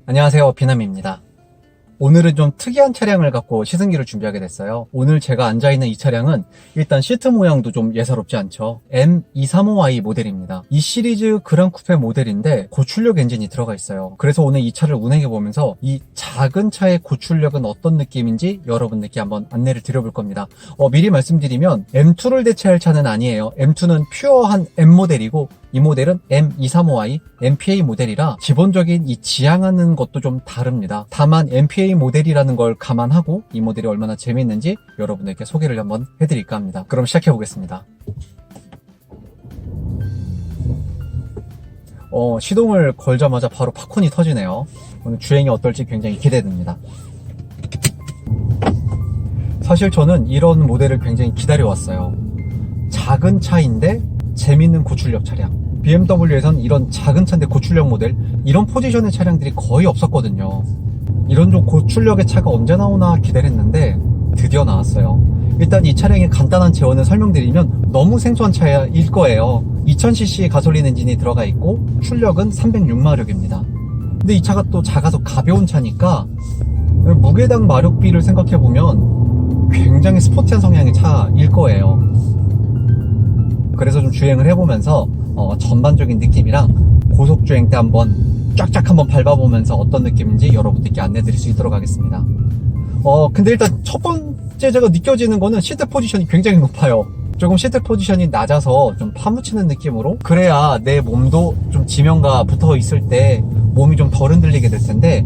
안녕하세요, 비남입니다. 오늘은 좀 특이한 차량을 갖고 시승기를 준비하게 됐어요. 오늘 제가 앉아있는 이 차량은 일단 시트 모양도 좀 예사롭지 않죠. M235i 모델입니다. 이 시리즈 그랑 쿠페 모델인데 고출력 엔진이 들어가 있어요. 그래서 오늘 이 차를 운행해보면서 이 작은 차의 고출력은 어떤 느낌인지 여러분들께 한번 안내를 드려볼 겁니다. 미리 말씀드리면 M2를 대체할 차는 아니에요. M2는 퓨어한 M 모델이고 이 모델은 M235i MPA 모델이라 기본적인 이 지향하는 것도 좀 다릅니다. 다만 MPA 모델이라는 걸 감안하고 이 모델이 얼마나 재미있는지 여러분들께 소개를 한번 해드릴까 합니다. 그럼 시작해 보겠습니다. 시동을 걸자마자 바로 팝콘이 터지네요. 오늘 주행이 어떨지 굉장히 기대됩니다. 사실 저는 이런 모델을 굉장히 기다려왔어요. 작은 차인데 재밌는 고출력 차량. BMW에선 이런 작은 차인데 고출력 모델, 이런 포지션의 차량들이 거의 없었거든요. 이런 좀 고출력의 차가 언제 나오나 기다렸는데 드디어 나왔어요. 일단 이 차량의 간단한 재원을 설명드리면 너무 생소한 차일 거예요. 2000cc 가솔린 엔진이 들어가 있고 출력은 306마력입니다. 근데 이 차가 또 작아서 가벼운 차니까 무게당 마력비를 생각해보면 굉장히 스포티한 성향의 차일 거예요. 그래서 좀 주행을 해보면서 전반적인 느낌이랑 고속주행 때 한번 쫙쫙 한번 밟아보면서 어떤 느낌인지 여러분들께 안내드릴 수 있도록 하겠습니다. 근데 일단 첫 번째 제가 느껴지는 거는 시트 포지션이 굉장히 높아요. 조금 시트 포지션이 낮아서 좀 파묻히는 느낌으로, 그래야 내 몸도 좀 지면과 붙어 있을 때 몸이 좀 덜 흔들리게 될 텐데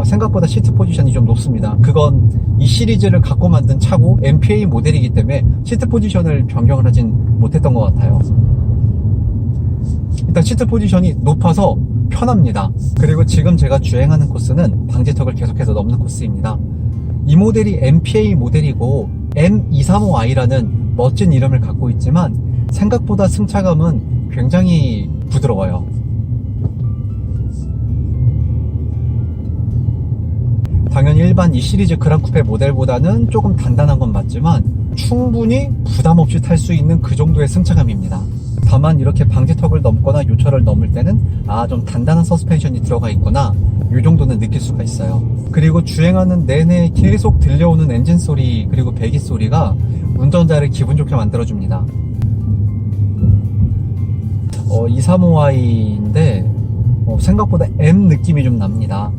생각보다 시트 포지션이 좀 높습니다. 그건 이 시리즈를 갖고 만든 차고 MPA 모델이기 때문에 시트 포지션을 변경을 하진 못했던 것 같아요. 일단 시트 포지션이 높아서 편합니다. 그리고 지금 제가 주행하는 코스는 방지턱을 계속해서 넘는 코스입니다. 이 모델이 MPA 모델이고 M235i라는 멋진 이름을 갖고 있지만 생각보다 승차감은 굉장히 부드러워요. 당연히 일반 이 시리즈 그랑 쿠페 모델보다는 조금 단단한 건 맞지만 충분히 부담 없이 탈 수 있는 그 정도의 승차감입니다. 다만 이렇게 방지턱을 넘거나 요철을 넘을 때는 좀 단단한 서스펜션이 들어가 있구나, 이 정도는 느낄 수가 있어요. 그리고 주행하는 내내 계속 들려오는 엔진 소리 그리고 배기 소리가 운전자를 기분 좋게 만들어줍니다. 235i인데 생각보다 M 느낌이 좀 납니다.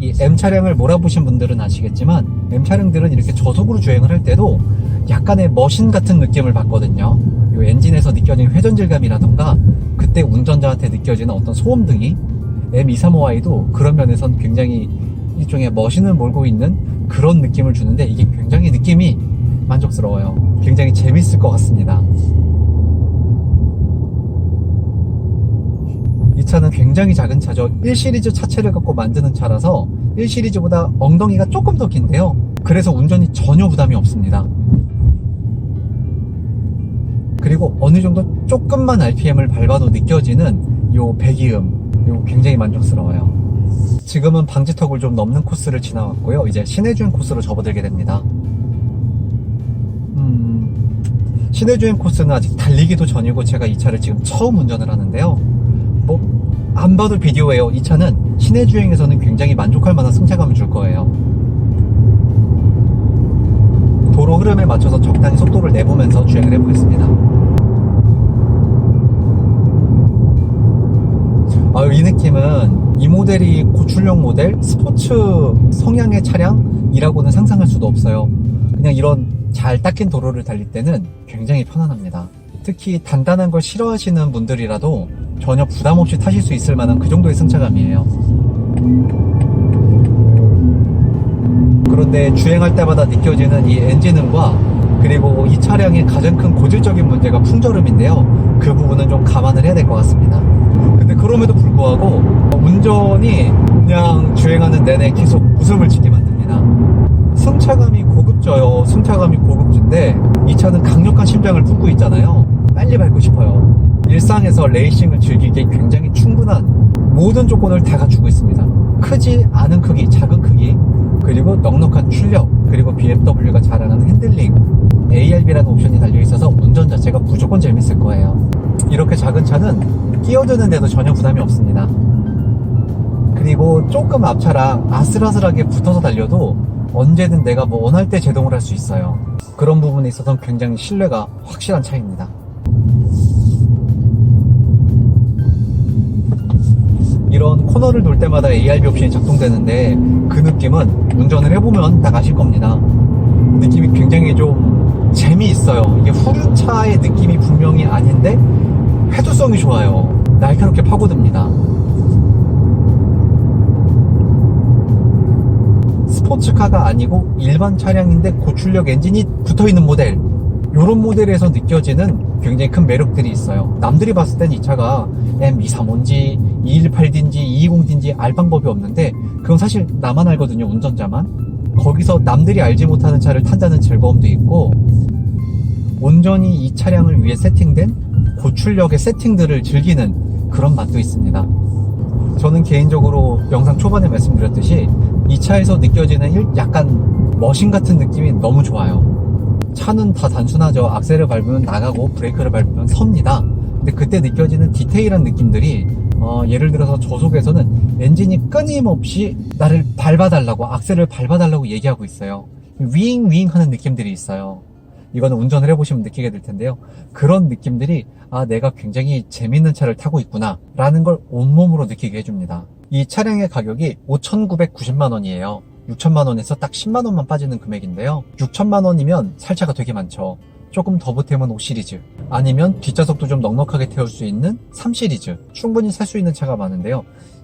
이 M 차량을 몰아보신 분들은 아시겠지만 M 차량들은 이렇게 저속으로 주행을 할 때도 약간의 머신 같은 느낌을 받거든요. 이 엔진에서 느껴지는 회전질감이라던가 그때 운전자한테 느껴지는 어떤 소음등이, M235i도 그런 면에선 굉장히 일종의 머신을 몰고 있는 그런 느낌을 주는데 이게 굉장히 느낌이 만족스러워요. 굉장히 재밌을 것 같습니다. 이 차는 굉장히 작은 차죠. 1시리즈 차체를 갖고 만드는 차라서 1시리즈보다 엉덩이가 조금 더 긴데요. 그래서 운전이 전혀 부담이 없습니다. 그리고 어느 정도 조금만 RPM을 밟아도 느껴지는 요 배기음, 요 굉장히 만족스러워요. 지금은 방지턱을 좀 넘는 코스를 지나왔고요. 이제 시내주행 코스로 접어들게 됩니다. 시내주행 코스는 아직 달리기도 전이고 제가 이 차를 지금 처음 운전을 하는데요. 안 봐도 비디오예요. 이 차는 시내주행에서는 굉장히 만족할 만한 승차감을 줄 거예요. 도로 흐름에 맞춰서 적당히 속도를 내보면서 주행을 해보겠습니다. 이 느낌은 이 모델이 고출력 모델, 스포츠 성향의 차량이라고는 상상할 수도 없어요. 그냥 이런 잘 닦인 도로를 달릴 때는 굉장히 편안합니다. 특히 단단한 걸 싫어하시는 분들이라도 전혀 부담 없이 타실 수 있을 만한 그 정도의 승차감이에요. 그런데 주행할 때마다 느껴지는 이 엔진음과 그리고 이 차량의 가장 큰 고질적인 문제가 풍절음인데요. 그 부분은 좀 감안을 해야 될 것 같습니다. 근데 그럼에도 불구하고 운전이 그냥 주행하는 내내 계속 웃음을 짓게 만듭니다. 승차감이 고급져요. 승차감이 고급진데 이 차는 강력한 심장을 품고 있잖아요. 빨리 밟고 싶어요. 일상에서 레이싱을 즐기기에 굉장히 충분한 모든 조건을 다 갖추고 있습니다. 크지 않은 크기, 작은 크기, 그리고 넉넉한 출력, 그리고 BMW가 자랑하는 핸들링, ARB라는 옵션이 달려있어서 운전 자체가 무조건 재밌을 거예요. 이렇게 작은 차는 끼어드는데도 전혀 부담이 없습니다. 그리고 조금 앞차랑 아슬아슬하게 붙어서 달려도 언제든 내가 뭐 원할 때 제동을 할 수 있어요. 그런 부분에 있어서는 굉장히 신뢰가 확실한 차입니다. 이런 코너를 돌 때마다 ARB 옵션이 작동되는데 그 느낌은 운전을 해보면 딱 아실 겁니다. 느낌이 굉장히 좀 재미있어요. 이게 후륜차의 느낌이 분명히 아닌데 해두성이 좋아요. 날카롭게 파고듭니다. 스포츠카가 아니고 일반 차량인데 고출력 엔진이 붙어있는 모델, 이런 모델에서 느껴지는 굉장히 큰 매력들이 있어요. 남들이 봤을 땐 이 차가 M235인지 218D인지 220D인지 알 방법이 없는데 그건 사실 나만 알거든요, 운전자만. 거기서 남들이 알지 못하는 차를 탄다는 즐거움도 있고, 온전히 이 차량을 위해 세팅된 고출력의 세팅들을 즐기는 그런 맛도 있습니다. 저는 개인적으로 영상 초반에 말씀드렸듯이 이 차에서 느껴지는 약간 머신 같은 느낌이 너무 좋아요. 차는 다 단순하죠. 악셀을 밟으면 나가고 브레이크를 밟으면 섭니다. 근데 그때 느껴지는 디테일한 느낌들이 예를 들어서 저속에서는 엔진이 끊임없이 나를 밟아달라고, 악셀을 밟아달라고 얘기하고 있어요. 윙윙 하는 느낌들이 있어요. 이거는 운전을 해보시면 느끼게 될 텐데요. 그런 느낌들이 내가 굉장히 재밌는 차를 타고 있구나 라는 걸 온몸으로 느끼게 해줍니다. 이 차량의 가격이 5,990만 원이에요. 6천만 원에서 딱 10만 원만 빠지는 금액인데요. 6천만 원이면 살 차가 되게 많죠. 조금 더 보태면 5 시리즈, 아니면 뒷좌석도 좀 넉넉하게 태울 수 있는 3 시리즈, 충분히 살 수 있는 차가 많은데요.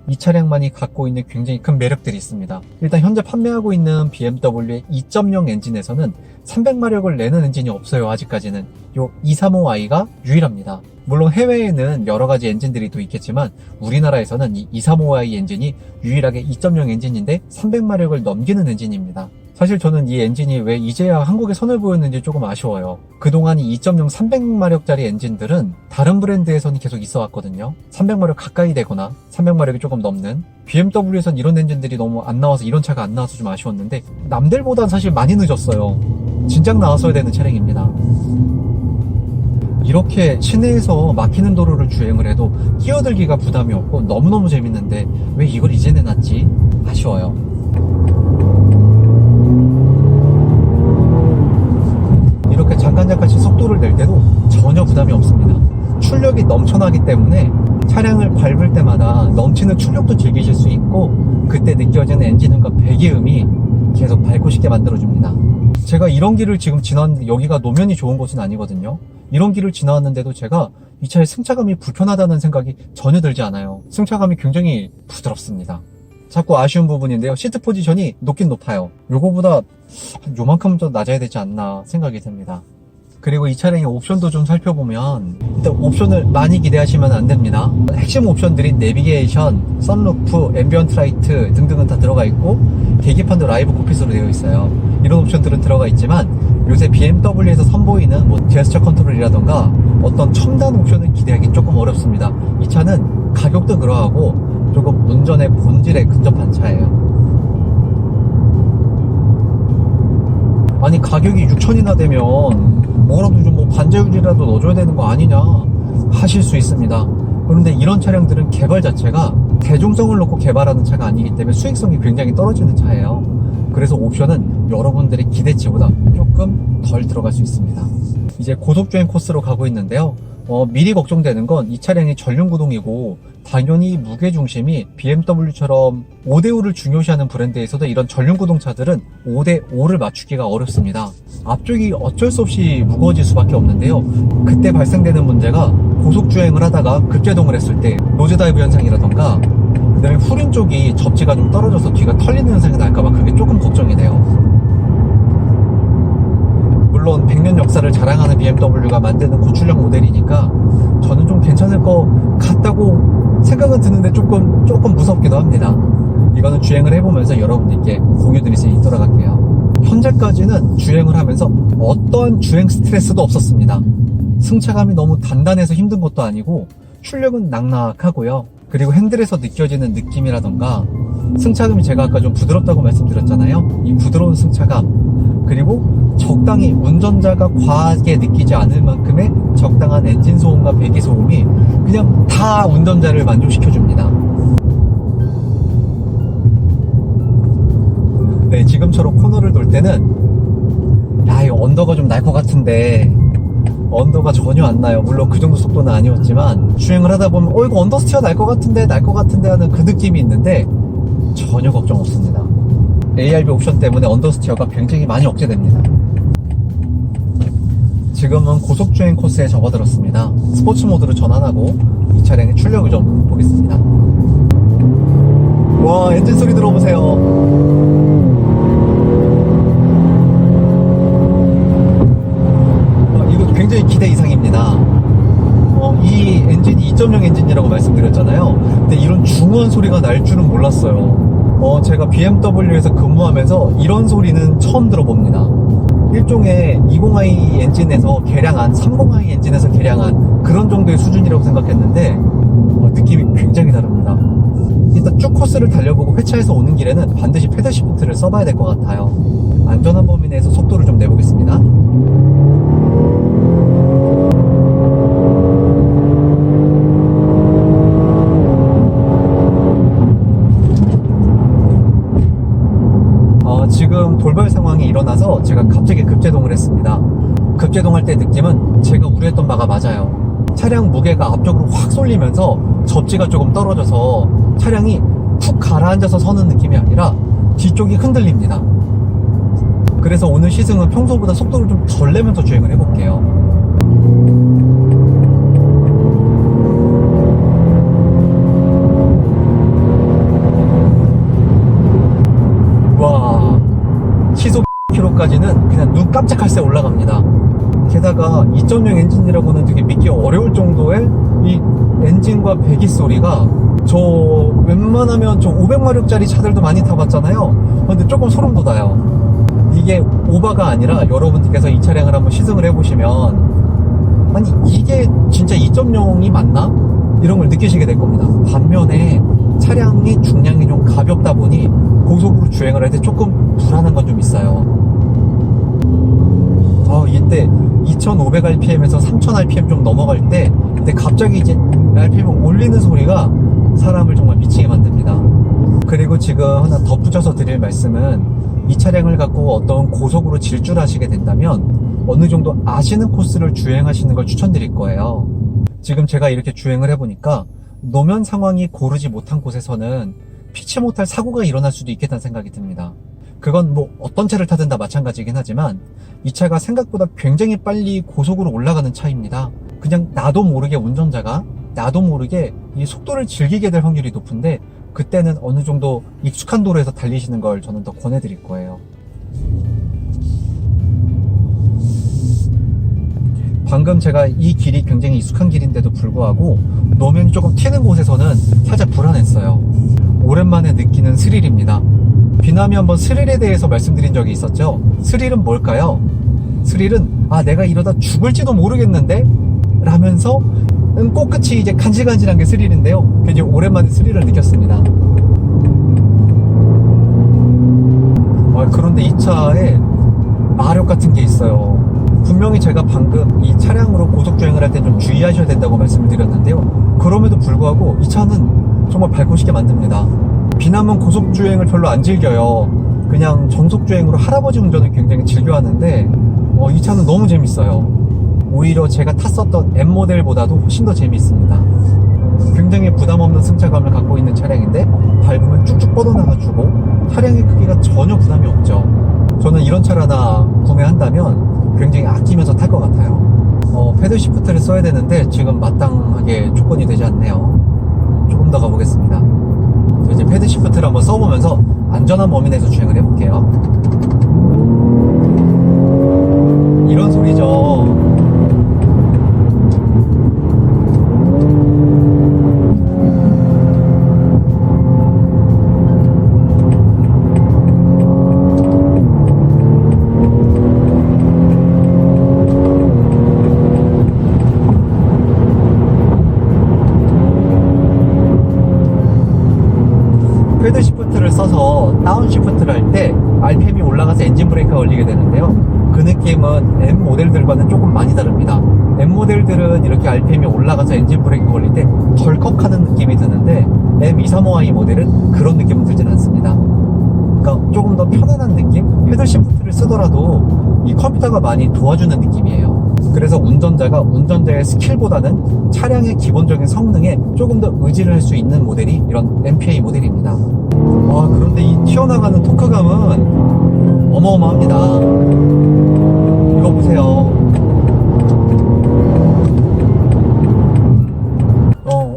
이 차량만이 갖고 있는 굉장히 큰 매력들이 있습니다. 일단 현재 판매하고 있는 BMW의 2.0 엔진에서는 300마력을 내는 엔진이 없어요. 아직까지는 요 235i가 유일합니다. 물론 해외에는 여러가지 엔진들이 또 있겠지만 우리나라에서는 이 235i 엔진이 유일하게 2.0 엔진인데 300마력을 넘기는 엔진입니다. 사실 저는 이 엔진이 왜 이제야 한국에 선을 보였는지 조금 아쉬워요. 그동안 이 2.0 300마력짜리 엔진들은 다른 브랜드에서는 계속 있어 왔거든요. 300마력 가까이 되거나 300마력이 조금 넘는, BMW에선 이런 엔진들이 너무 안 나와서, 이런 차가 안 나와서 좀 아쉬웠는데 남들보단 사실 많이 늦었어요. 진작 나왔어야 되는 차량입니다. 이렇게 시내에서 막히는 도로를 주행을 해도 끼어들기가 부담이 없고 너무너무 재밌는데 왜 이걸 이제 내놨지? 아쉬워요. 이렇게 잠깐씩 속도를 낼 때도 전혀 부담이 없습니다. 출력이 넘쳐나기 때문에 차량을 밟을 때마다 넘치는 출력도 즐기실 수 있고, 그때 느껴지는 엔진음과 배기음이 계속 밟고 싶게 만들어줍니다. 제가 이런 길을 지금 지나왔는데, 여기가 노면이 좋은 곳은 아니거든요. 이런 길을 지나왔는데도 제가 이 차의 승차감이 불편하다는 생각이 전혀 들지 않아요. 승차감이 굉장히 부드럽습니다. 자꾸 아쉬운 부분인데요. 시트 포지션이 높긴 높아요. 요거보다 요만큼 더 낮아야 되지 않나 생각이 듭니다. 그리고 이 차량의 옵션도 좀 살펴보면, 일단 옵션을 많이 기대하시면 안 됩니다. 핵심 옵션들이 내비게이션, 선루프, 앰비언트 라이트 등등은 다 들어가 있고, 계기판도 라이브 콕핏으로 되어 있어요. 이런 옵션들은 들어가 있지만 요새 BMW에서 선보이는 제스처 컨트롤이라던가 어떤 첨단 옵션을 기대하기 조금 어렵습니다. 이 차는 가격도 그러하고 조금 운전의 본질에 근접한 차예요. 아니, 가격이 6천이나 되면 뭐라도 좀 반자율이라도 넣어줘야 되는 거 아니냐 하실 수 있습니다. 그런데 이런 차량들은 개발 자체가 대중성을 놓고 개발하는 차가 아니기 때문에 수익성이 굉장히 떨어지는 차예요. 그래서 옵션은 여러분들의 기대치보다 조금 덜 들어갈 수 있습니다. 이제 고속주행 코스로 가고 있는데요. 미리 걱정되는 건 이 차량이 전륜구동이고, 당연히 무게중심이 BMW처럼 5대5를 중요시하는 브랜드에서도 이런 전륜구동 차들은 5대5를 맞추기가 어렵습니다. 앞쪽이 어쩔 수 없이 무거워질 수밖에 없는데요. 그때 발생되는 문제가 고속주행을 하다가 급제동을 했을 때 노즈다이브 현상이라던가, 그 다음에 후륜 쪽이 접지가 좀 떨어져서 뒤가 털리는 현상이 날까봐 그게 조금 걱정이 돼요. 물론 100년 역사를 자랑하는 BMW가 만드는 고출력 모델이니까 저는 좀 괜찮을 것 같다고 생각은 드는데 조금 무섭기도 합니다. 이거는 주행을 해보면서 여러분들께 공유드릴 수 있도록 할게요. 현재까지는 주행을 하면서 어떠한 주행 스트레스도 없었습니다. 승차감이 너무 단단해서 힘든 것도 아니고 출력은 낙낙하고요. 그리고 핸들에서 느껴지는 느낌이라던가, 승차감이 제가 아까 좀 부드럽다고 말씀드렸잖아요. 이 부드러운 승차감, 그리고 적당히 운전자가 과하게 느끼지 않을 만큼의 적당한 엔진 소음과 배기 소음이 그냥 다 운전자를 만족시켜 줍니다. 네, 지금처럼 코너를 돌 때는 야, 이거 언더가 좀 날 것 같은데 언더가 전혀 안 나요. 물론 그 정도 속도는 아니었지만 주행을 하다 보면 이거 언더스티어 날 것 같은데 하는 그 느낌이 있는데 전혀 걱정 없습니다. ARB 옵션 때문에 언더스티어가 굉장히 많이 억제됩니다. 지금은 고속주행 코스에 접어들었습니다. 스포츠 모드로 전환하고 이 차량의 출력을 좀 보겠습니다. 와, 엔진 소리 들어보세요. 이거 굉장히 기대 이상입니다. 이 엔진이 2.0 엔진이라고 말씀드렸잖아요. 근데 이런 중후한 소리가 날 줄은 몰랐어요. 제가 BMW에서 근무하면서 이런 소리는 처음 들어봅니다. 일종의 20i 엔진에서 개량한 30i 엔진에서 개량한 그런 정도의 수준이라고 생각했는데 느낌이 굉장히 다릅니다. 일단 쭉 코스를 달려보고 회차해서 오는 길에는 반드시 패들 시프트를 써봐야 될 것 같아요. 안전한 범위 내에서 속도를 좀 내보겠습니다. 지금 돌발 상황이 일어나서 제가 갑자기 급제동을 했습니다. 급제동할 때 느낌은 제가 우려했던 바가 맞아요. 차량 무게가 앞쪽으로 확 쏠리면서 접지가 조금 떨어져서 차량이 푹 가라앉아서 서는 느낌이 아니라 뒤쪽이 흔들립니다. 그래서 오늘 시승은 평소보다 속도를 좀 덜 내면서 주행을 해볼게요. 와, 시속 km까지는 그냥 눈 깜짝할 새 올라갑니다. 게다가 2.0 엔진이라고는 되게 믿기 어려울 정도의 이 엔진과 배기 소리가 저 웬만하면 저 500마력짜리 차들도 많이 타봤잖아요. 근데 조금 소름 돋아요. 이게 오바가 아니라 여러분들께서 이 차량을 한번 시승을 해보시면 아니 이게 진짜 2.0이 맞나? 이런 걸 느끼시게 될 겁니다. 반면에 차량이 중량이 좀 가볍다 보니 고속으로 주행을 할 때 조금 불안한 건 좀 있어요. 이때 2500rpm에서 3000rpm 좀 넘어갈 때 근데 갑자기 이제 rpm을 올리는 소리가 사람을 정말 미치게 만듭니다. 그리고 지금 하나 덧붙여서 드릴 말씀은 이 차량을 갖고 어떤 고속으로 질주하시게 된다면 어느 정도 아시는 코스를 주행하시는 걸 추천드릴 거예요. 지금 제가 이렇게 주행을 해보니까 노면 상황이 고르지 못한 곳에서는 피치 못할 사고가 일어날 수도 있겠다는 생각이 듭니다. 그건 뭐 어떤 차를 타든 다 마찬가지긴 하지만 이 차가 생각보다 굉장히 빨리 고속으로 올라가는 차입니다. 그냥 나도 모르게 운전자가 나도 모르게 이 속도를 즐기게 될 확률이 높은데 그때는 어느 정도 익숙한 도로에서 달리시는 걸 저는 더 권해드릴 거예요. 방금 제가 이 길이 굉장히 익숙한 길인데도 불구하고 노면이 조금 튀는 곳에서는 살짝 불안했어요. 오랜만에 느끼는 스릴입니다. 비남이 한번 스릴에 대해서 말씀드린 적이 있었죠. 스릴은 뭘까요? 스릴은 내가 이러다 죽을지도 모르겠는데? 라면서 꼬끝이 이제 간질간질한 게 스릴인데요. 굉장히 오랜만에 스릴을 느꼈습니다. 그런데 이 차에 마력 같은 게 있어요. 분명히 제가 방금 이 차량으로 고속주행을 할 때 좀 주의하셔야 된다고 말씀을 드렸는데요. 그럼에도 불구하고 이 차는 정말 밟고 싶게 만듭니다. 비남은 고속주행을 별로 안 즐겨요. 그냥 정속주행으로 할아버지 운전을 굉장히 즐겨하는데 이 차는 너무 재밌어요. 오히려 제가 탔었던 M모델보다도 훨씬 더 재미있습니다. 굉장히 부담없는 승차감을 갖고 있는 차량인데 밟으면 쭉쭉 뻗어나가지고 차량의 크기가 전혀 부담이 없죠. 저는 이런 차를 하나 구매한다면 굉장히 아끼면서 탈 것 같아요. 패들 시프트를 써야 되는데 지금 마땅하게 조건이 되지 않네요. 조금 더 가보겠습니다. 이제 패들 시프트를 한번 써보면서 안전한 범위 내에서 주행을 해볼게요. 이런 소리죠. 패들 시프트를 써서 다운 시프트를 할 때 RPM이 올라가서 엔진 브레이크가 걸리게 되는데요. 그 느낌은 M 모델들과는 조금 많이 다릅니다. M 모델들은 이렇게 RPM이 올라가서 엔진 브레이크 걸릴 때 덜컥하는 느낌이 드는데 M235i 모델은 그런 느낌은 들진 않습니다. 그러니까 조금 더 편안한 느낌? 패들 시프트를 쓰더라도 이 컴퓨터가 많이 도와주는 느낌이에요. 그래서 운전자가 운전자의 스킬보다는 차량의 기본적인 성능에 조금 더 의지를 할 수 있는 모델이 이런 MPI 모델입니다. 와, 그런데 이 튀어나가는 토크감은 어마어마합니다. 이거 보세요.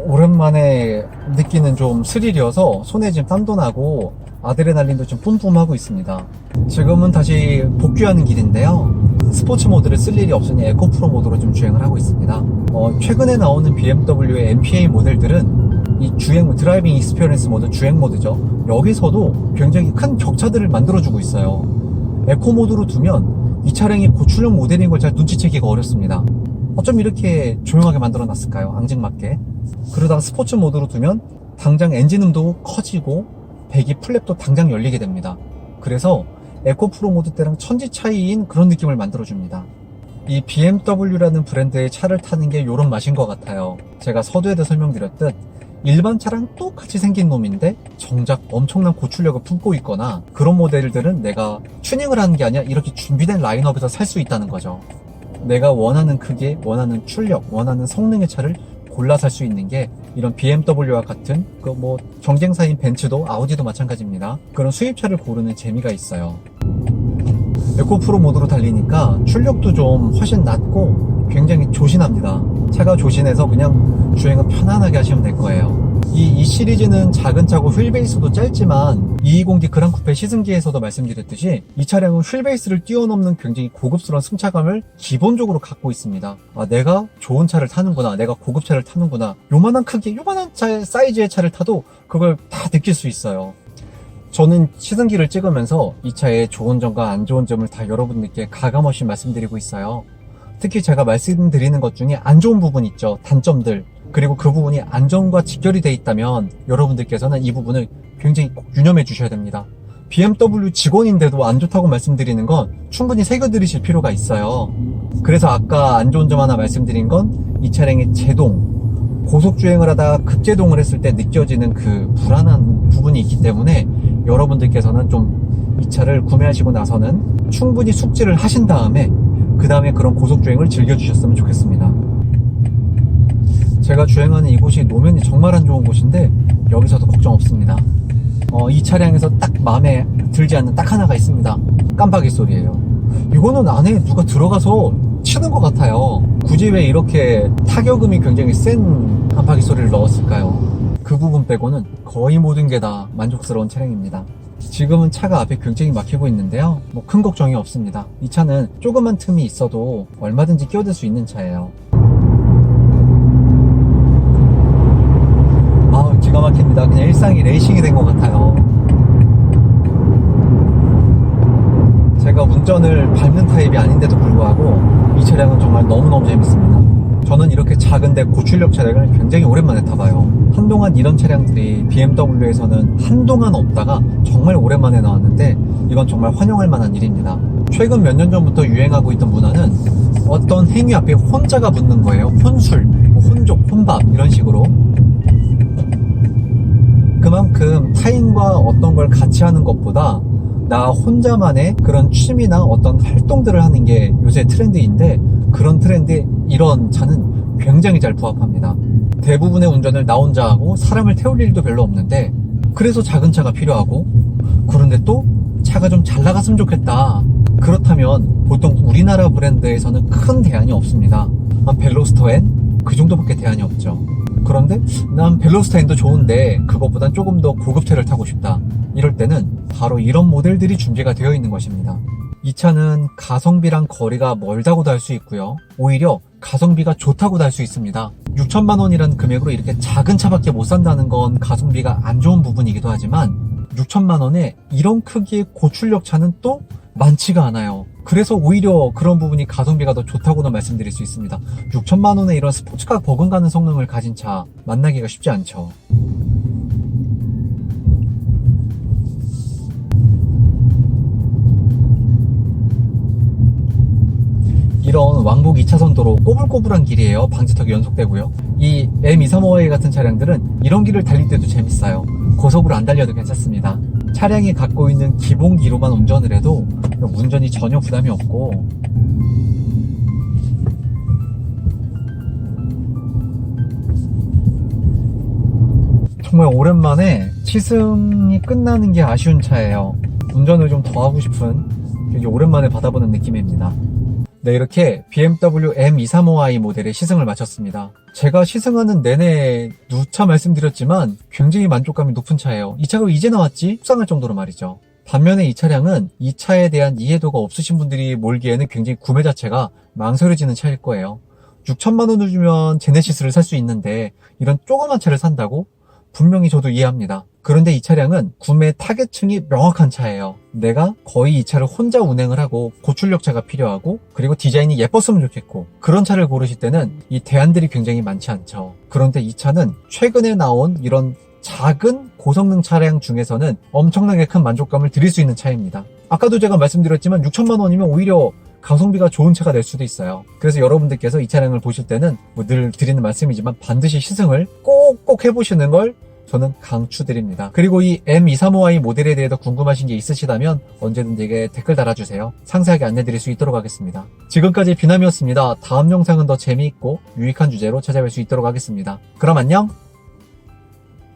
오랜만에 느끼는 좀 스릴이어서 손에 지금 땀도 나고 아드레날린도 좀 뿜뿜하고 있습니다. 지금은 다시 복귀하는 길인데요. 스포츠 모드를 쓸 일이 없으니 에코프로 모드로 좀 주행을 하고 있습니다. 최근에 나오는 BMW의 MPI 모델들은 이 주행, 드라이빙 익스피리언스 모드, 주행 모드죠. 여기서도 굉장히 큰 격차들을 만들어주고 있어요. 에코 모드로 두면 이 차량이 고출력 모델인 걸 잘 눈치채기가 어렵습니다. 어쩜 이렇게 조용하게 만들어 놨을까요? 앙증맞게. 그러다가 스포츠 모드로 두면 당장 엔진음도 커지고 배기 플랩도 당장 열리게 됩니다. 그래서 에코 프로 모드 때랑 천지 차이인 그런 느낌을 만들어줍니다. 이 BMW라는 브랜드의 차를 타는 게 요런 맛인 것 같아요. 제가 서두에도 설명드렸듯 일반 차랑 똑같이 생긴 놈인데 정작 엄청난 고출력을 품고 있거나 그런 모델들은 내가 튜닝을 하는 게 아니라 이렇게 준비된 라인업에서 살 수 있다는 거죠. 내가 원하는 크기, 원하는 출력, 원하는 성능의 차를 골라 살 수 있는 게 이런 BMW와 같은 경쟁사인 벤츠도 아우디도 마찬가지입니다. 그런 수입차를 고르는 재미가 있어요. 에코프로 모드로 달리니까 출력도 좀 훨씬 낮고 굉장히 조신합니다. 차가 조신해서 그냥 주행은 편안하게 하시면 될 거예요. 이 시리즈는 작은 차고 휠베이스도 짧지만 220D 그랑쿠페 시승기에서도 말씀드렸듯이 이 차량은 휠베이스를 뛰어넘는 굉장히 고급스러운 승차감을 기본적으로 갖고 있습니다. 내가 좋은 차를 타는구나, 내가 고급차를 타는구나, 요만한 크기, 요만한 사이즈의 차를 타도 그걸 다 느낄 수 있어요. 저는 시승기를 찍으면서 이 차의 좋은 점과 안 좋은 점을 다 여러분들께 가감없이 말씀드리고 있어요. 특히 제가 말씀드리는 것 중에 안 좋은 부분 있죠. 단점들. 그리고 그 부분이 안전과 직결이 돼 있다면 여러분들께서는 이 부분을 굉장히 꼭 유념해 주셔야 됩니다. BMW 직원인데도 안 좋다고 말씀드리는 건 충분히 새겨들으실 필요가 있어요. 그래서 아까 안 좋은 점 하나 말씀드린 건 이 차량의 제동, 고속주행을 하다가 급제동을 했을 때 느껴지는 그 불안한 부분이 있기 때문에 여러분들께서는 좀 이 차를 구매하시고 나서는 충분히 숙지를 하신 다음에 그 다음에 그런 고속주행을 즐겨주셨으면 좋겠습니다. 제가 주행하는 이곳이 노면이 정말 안 좋은 곳인데 여기서도 걱정 없습니다. 이 차량에서 딱 마음에 들지 않는 딱 하나가 있습니다. 깜빡이 소리예요. 이거는 안에 누가 들어가서 치는 것 같아요. 굳이 왜 이렇게 타격음이 굉장히 센 깜빡이 소리를 넣었을까요? 그 부분 빼고는 거의 모든 게 다 만족스러운 차량입니다. 지금은 차가 앞에 굉장히 막히고 있는데요. 큰 걱정이 없습니다. 이 차는 조그만 틈이 있어도 얼마든지 끼어들 수 있는 차예요. 기가 막힙니다. 그냥 일상이 레이싱이 된 것 같아요. 제가 운전을 밟는 타입이 아닌데도 불구하고 이 차량은 정말 너무너무 재밌습니다. 저는 이렇게 작은데 고출력 차량을 굉장히 오랜만에 타봐요. 한동안 이런 차량들이 BMW에서는 한동안 없다가 정말 오랜만에 나왔는데 이건 정말 환영할 만한 일입니다. 최근 몇 년 전부터 유행하고 있던 문화는 어떤 행위 앞에 혼자가 붙는 거예요. 혼술, 혼족, 혼밥 이런 식으로. 그만큼 타인과 어떤 걸 같이 하는 것보다 나 혼자만의 그런 취미나 어떤 활동들을 하는 게 요새 트렌드인데 그런 트렌드에 이런 차는 굉장히 잘 부합합니다. 대부분의 운전을 나 혼자 하고 사람을 태울 일도 별로 없는데 그래서 작은 차가 필요하고 그런데 또 차가 좀 잘 나갔으면 좋겠다. 그렇다면 보통 우리나라 브랜드에서는 큰 대안이 없습니다. 벨로스터엔 그 정도밖에 대안이 없죠. 그런데 난 벨로스타인도 좋은데 그것보단 조금 더 고급차를 타고 싶다. 이럴 때는 바로 이런 모델들이 준비가 되어 있는 것입니다. 이 차는 가성비랑 거리가 멀다고도 할 수 있고요. 오히려 가성비가 좋다고도 할 수 있습니다. 6천만 원이라는 금액으로 이렇게 작은 차밖에 못 산다는 건 가성비가 안 좋은 부분이기도 하지만 6천만 원에 이런 크기의 고출력 차는 또 많지가 않아요. 그래서 오히려 그런 부분이 가성비가 더 좋다고도 말씀드릴 수 있습니다. 6천만 원에 이런 스포츠카 버금가는 성능을 가진 차 만나기가 쉽지 않죠. 이런 왕복 2차선 도로 꼬불꼬불한 길이에요. 방지턱이 연속되고요. 이 M235A 같은 차량들은 이런 길을 달릴 때도 재밌어요. 고속으로 안 달려도 괜찮습니다. 차량이 갖고 있는 기본기로만 운전을 해도 운전이 전혀 부담이 없고, 정말 오랜만에 시승이 끝나는 게 아쉬운 차예요. 운전을 좀 더 하고 싶은, 되게 오랜만에 받아보는 느낌입니다. 네, 이렇게 BMW M235i 모델의 시승을 마쳤습니다. 제가 시승하는 내내 누차 말씀드렸지만 굉장히 만족감이 높은 차예요. 이 차가 이제 나왔지? 속상할 정도로 말이죠. 반면에 이 차량은 이 차에 대한 이해도가 없으신 분들이 몰기에는 굉장히 구매 자체가 망설여지는 차일 거예요. 6천만 원을 주면 제네시스를 살 수 있는데 이런 조그만 차를 산다고? 분명히 저도 이해합니다. 그런데 이 차량은 구매 타겟층이 명확한 차예요. 내가 거의 이 차를 혼자 운행을 하고 고출력차가 필요하고, 그리고 디자인이 예뻤으면 좋겠고, 그런 차를 고르실 때는 이 대안들이 굉장히 많지 않죠. 그런데 이 차는 최근에 나온 이런 작은 고성능 차량 중에서는 엄청나게 큰 만족감을 드릴 수 있는 차입니다. 아까도 제가 말씀드렸지만 6천만 원이면 오히려 가성비가 좋은 차가 될 수도 있어요. 그래서 여러분들께서 이 차량을 보실 때는 늘 드리는 말씀이지만 반드시 시승을 꼭꼭 해보시는 걸 저는 강추드립니다. 그리고 이 M235i 모델에 대해 더 궁금하신 게 있으시다면 언제든 제게 댓글 달아주세요. 상세하게 안내드릴 수 있도록 하겠습니다. 지금까지 비남이었습니다. 다음 영상은 더 재미있고 유익한 주제로 찾아뵐 수 있도록 하겠습니다. 그럼 안녕!